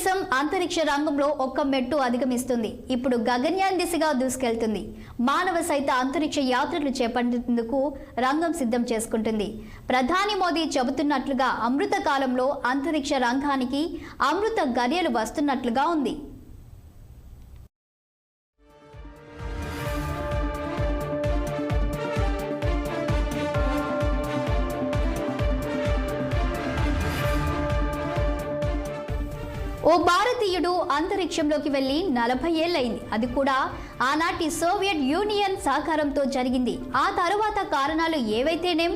దేశం అంతరిక్ష రంగంలో ఒక్క మెట్టు అధిగమిస్తుంది. ఇప్పుడు గగన్యాన్ దిశగా దూసుకెళ్తుంది. మానవ సహిత అంతరిక్ష యాత్రలు చేపట్టేందుకు రంగం సిద్ధం చేసుకుంటుంది. ప్రధాని మోదీ చెబుతున్నట్లుగా అమృత కాలంలో అంతరిక్ష రంగానికి అమృత గడియలు వస్తున్నట్లుగా ఉంది. ఓ భారతీయుడు అంతరిక్షంలోకి వెళ్లి 40 ఏళ్లైంది. అది కూడా ఆనాటి సోవియట్ యూనియన్ సహకారంతో జరిగింది. ఆ తరువాత కారణాలు ఏవైతేనేం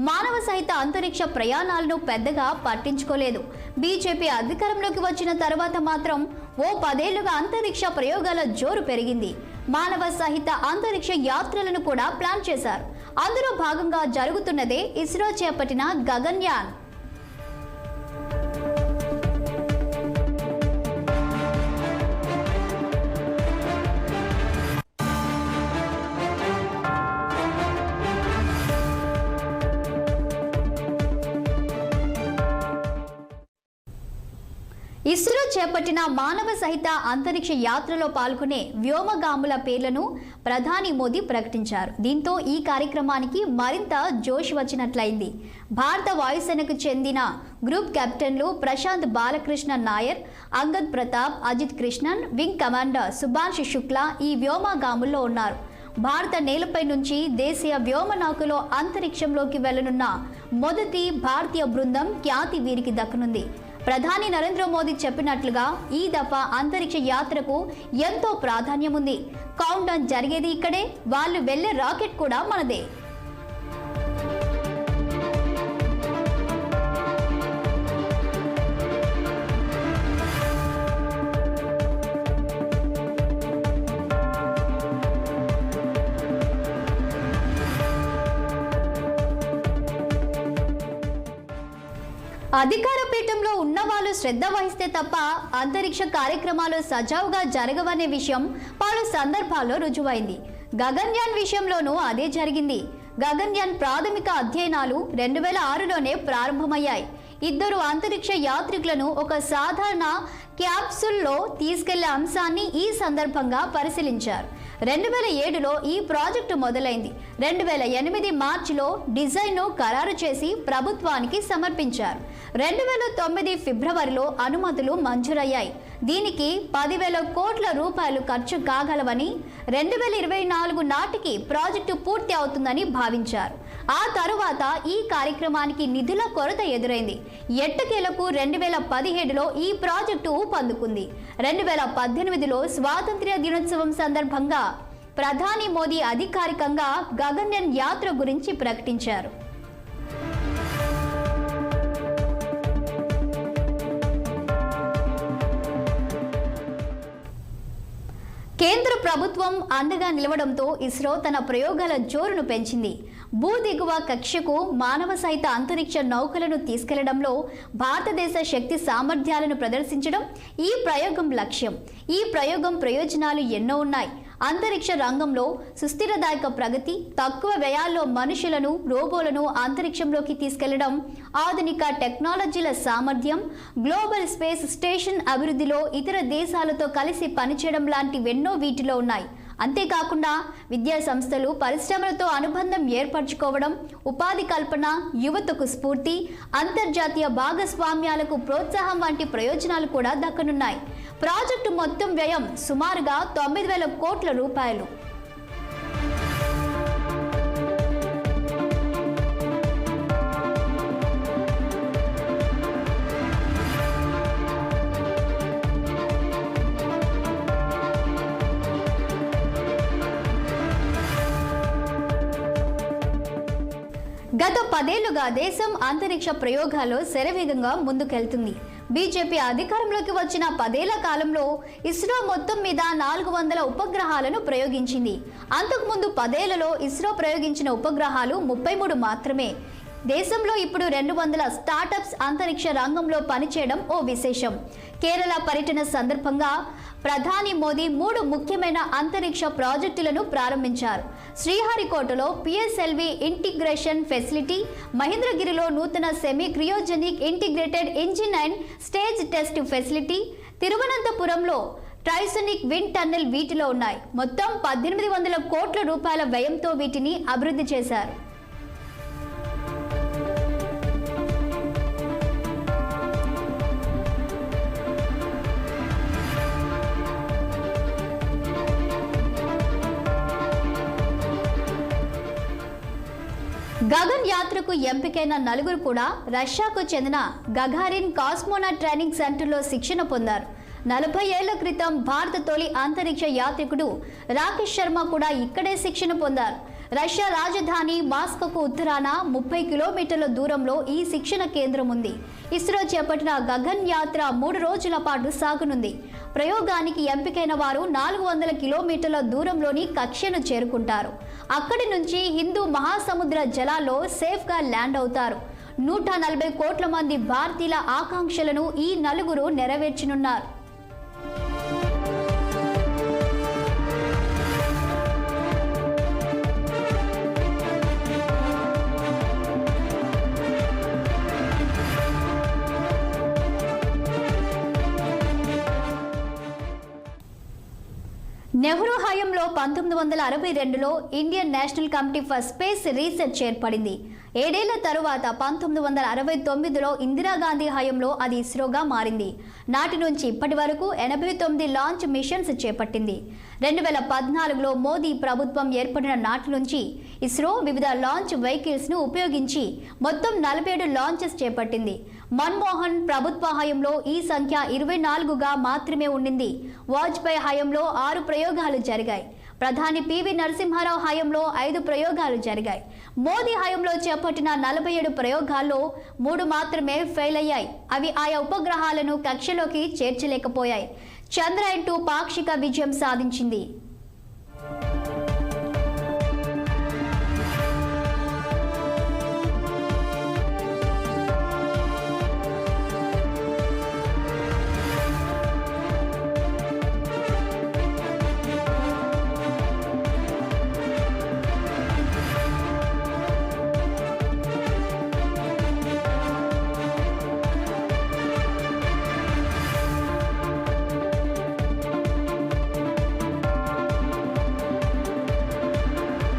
మానవ సహిత అంతరిక్ష ప్రయాణాలను పెద్దగా పట్టించుకోలేదు. బీజేపీ అధికారంలోకి వచ్చిన తర్వాత మాత్రం ఓ 10 ఏళ్లుగా అంతరిక్ష ప్రయోగాల జోరు పెరిగింది. మానవ సహిత అంతరిక్ష యాత్రలను కూడా ప్లాన్ చేశారు. అందులో భాగంగా జరుగుతున్నదే ఇస్రో చేపట్టిన గగన్యాన్. ఇస్రో చేపట్టిన మానవ సహిత అంతరిక్ష యాత్రలో పాల్గొనే వ్యోమగాముల పేర్లను ప్రధాని మోదీ ప్రకటించారు. దీంతో ఈ కార్యక్రమానికి మరింత జోష్ వచ్చినట్లయింది. భారత వాయుసేనకు చెందిన గ్రూప్ కెప్టెన్లు ప్రశాంత్ బాలకృష్ణ నాయర్, అంగద్ ప్రతాప్, అజిత్ కృష్ణన్, వింగ్ కమాండర్ సుభాష్ శుక్లా ఈ వ్యోమగాముల్లో ఉన్నారు. భారత నేలపై నుంచి దేశీయ వ్యోమనౌకలో అంతరిక్షంలోకి వెళ్లనున్న మొదటి భారతీయ బృందం ఖ్యాతి వీరికి దక్కనుంది. ప్రధాని నరేంద్ర మోదీ చెప్పినట్లుగా ఈ దఫా అంతరిక్ష యాత్రకు ఎంతో ప్రాధాన్యం ఉంది. కౌంట్ డౌన్ జరిగేది ఇక్కడే, వాళ్ళు వెళ్లే రాకెట్ కూడా మనదే. అధికార పీఠంలో ఉన్నవాళ్ళు శ్రద్ధ వహిస్తే తప్ప అంతరిక్ష కార్యక్రమాలు సజావుగా జరగవనే విషయం పలు సందర్భాల్లో రుజువైంది. గగన్యాన్ విషయంలోనూ అదే జరిగింది. గగన్యాన్ ప్రాథమిక అధ్యయనాలు 2006లోనే ప్రారంభమయ్యాయి. 2 అంతరిక్ష యాత్రికులను ఒక సాధారణ క్యాప్సూల్లో తీసుకెళ్లే అంశాన్ని ఈ సందర్భంగా పరిశీలించారు. 2007లో ఈ ప్రాజెక్టు మొదలైంది. 2008 మార్చిలో డిజైన్ను ఖరారు చేసి ప్రభుత్వానికి సమర్పించారు. 2009 ఫిబ్రవరిలో అనుమతులు మంజూరయ్యాయి. దీనికి 10,000 కోట్ల రూపాయలు ఖర్చు కాగలవని, 2024 నాటికి ప్రాజెక్టు పూర్తి అవుతుందని భావించారు. ఆ తరువాత ఈ కార్యక్రమానికి నిధుల కొరత ఎదురైంది. ఎట్టకేలకు 2017లో ఈ ప్రాజెక్టు ఊపందుకుంది. 2018లో స్వాతంత్ర్య దినోత్సవం సందర్భంగా ప్రధాని మోదీ అధికారికంగా గగన్యాన్ యాత్ర గురించి ప్రకటించారు. కేంద్ర ప్రభుత్వం అండగా నిలవడంతో ఇస్రో తన ప్రయోగాల జోరును పెంచింది. భూ దిగువ కక్షకు మానవ సహిత అంతరిక్ష నౌకలను తీసుకెళ్లడంలో భారతదేశ శక్తి సామర్థ్యాలను ప్రదర్శించడం ఈ ప్రయోగం లక్ష్యం. ఈ ప్రయోగం ప్రయోజనాలు ఎన్నో ఉన్నాయి. అంతరిక్ష రంగంలో సుస్థిరదాయక ప్రగతి, తక్కువ వ్యయాల్లో మనుషులను, రోబోలను అంతరిక్షంలోకి తీసుకెళ్లడం, ఆధునిక టెక్నాలజీల సామర్థ్యం, గ్లోబల్ స్పేస్ స్టేషన్ అభివృద్ధిలో ఇతర దేశాలతో కలిసి పనిచేయడం లాంటివెన్నో వీటిలో ఉన్నాయి. అంతేకాకుండా విద్యా సంస్థలు పరిశ్రమలతో అనుబంధం ఏర్పరచుకోవడం, ఉపాధి కల్పన, యువతకు స్ఫూర్తి, అంతర్జాతీయ భాగస్వామ్యాలకు ప్రోత్సాహం వంటి ప్రయోజనాలు కూడా దక్కనున్నాయి. ప్రాజెక్టు మొత్తం వ్యయం సుమారుగా 9,000 కోట్ల రూపాయలు. గత 10 ఏళ్లుగా దేశం అంతరిక్ష ప్రయోగాల్లో శరవేగంగా ముందుకెళ్తుంది. బీజేపీ అధికారంలోకి వచ్చిన 10 ఏళ్ల కాలంలో ఇస్రో మొత్తం మీద 400 ఉపగ్రహాలను ప్రయోగించింది. అంతకుముందు 10 ఏళ్లలో ఇస్రో ప్రయోగించిన ఉపగ్రహాలు 33 మాత్రమే. దేశంలో ఇప్పుడు 200 స్టార్టప్స్ అంతరిక్ష రంగంలో పనిచేయడం ఓ విశేషం. కేరళ పర్యటన సందర్భంగా ప్రధాని మోదీ 3 ముఖ్యమైన అంతరిక్ష ప్రాజెక్టులను ప్రారంభించారు. శ్రీహరికోటలో PSLV ఇంటిగ్రేషన్ ఫెసిలిటీ, మహేంద్రగిరిలో నూతన semi cryogenic integrated engine and stage test facility, తిరువనంతపురంలో ట్రైసోనిక్ విండ్ టన్నెల్ వీటిలో ఉన్నాయి. మొత్తం 1800 కోట్ల రూపాయల వ్యయంతో వీటిని అభివృద్ధి చేశారు. గగన్ యాత్రకు ఎంపికైన నలుగురు కూడా రష్యాకు చెందిన గగారిన్ కాస్మోనాట్ ట్రైనింగ్ సెంటర్లో శిక్షణ పొందారు. 40 ఏళ్ల క్రితం భారత తొలి అంతరిక్ష యాత్రికుడు రాకేష్ శర్మ కూడా ఇక్కడే శిక్షణ పొందారు. రష్యా రాజధాని మాస్కోకు ఉత్తరాన 30 కిలోమీటర్ల దూరంలో ఈ శిక్షణ కేంద్రం ఉంది. ఇస్రో చేపట్టిన గగన్ యాత్ర 3 రోజుల పాటు సాగనుంది. ప్రయోగానికి ఎంపికైన వారు 400 కిలోమీటర్ల దూరంలోని కక్ష్యను చేరుకుంటారు. అక్కడి నుంచి హిందూ మహాసముద్ర జలాల్లో సేఫ్గా ల్యాండ్ అవుతారు. 140 కోట్ల మంది భారతీయుల ఆకాంక్షలను ఈ నలుగురు నెరవేర్చనున్నారు. నెహ్రూ హయాంలో 1962లో Indian National Committee for Space Research ఏర్పడింది. 7 ఏళ్ల తరువాత 1969లో ఇందిరాగాంధీ హయాంలో అది ఇస్రోగా మారింది. నాటి నుంచి ఇప్పటి వరకు 89 లాంచ్ మిషన్స్ చేపట్టింది. 2014లో మోదీ ప్రభుత్వం ఏర్పడిన నాటి నుంచి ఇస్రో వివిధ లాంచ్ వెహికల్స్ను ఉపయోగించి మొత్తం 47 లాంచెస్ చేపట్టింది. మన్మోహన్ ప్రభుత్వ హయాంలో ఈ సంఖ్య 24గా మాత్రమే ఉండింది. వాజ్పేయి హయాంలో 6 ప్రయోగాలు జరిగాయి. ప్రధాని పివి నరసింహారావు హయాంలో 5 ప్రయోగాలు జరిగాయి. మోదీ హయాంలో చేపట్టిన 47 ప్రయోగాల్లో 3 మాత్రమే ఫెయిల్ అయ్యాయి. అవి ఆయా ఉపగ్రహాలను కక్షలోకి చేర్చలేకపోయాయి. చంద్రయాన్ 2 పాక్షిక విజయం సాధించింది.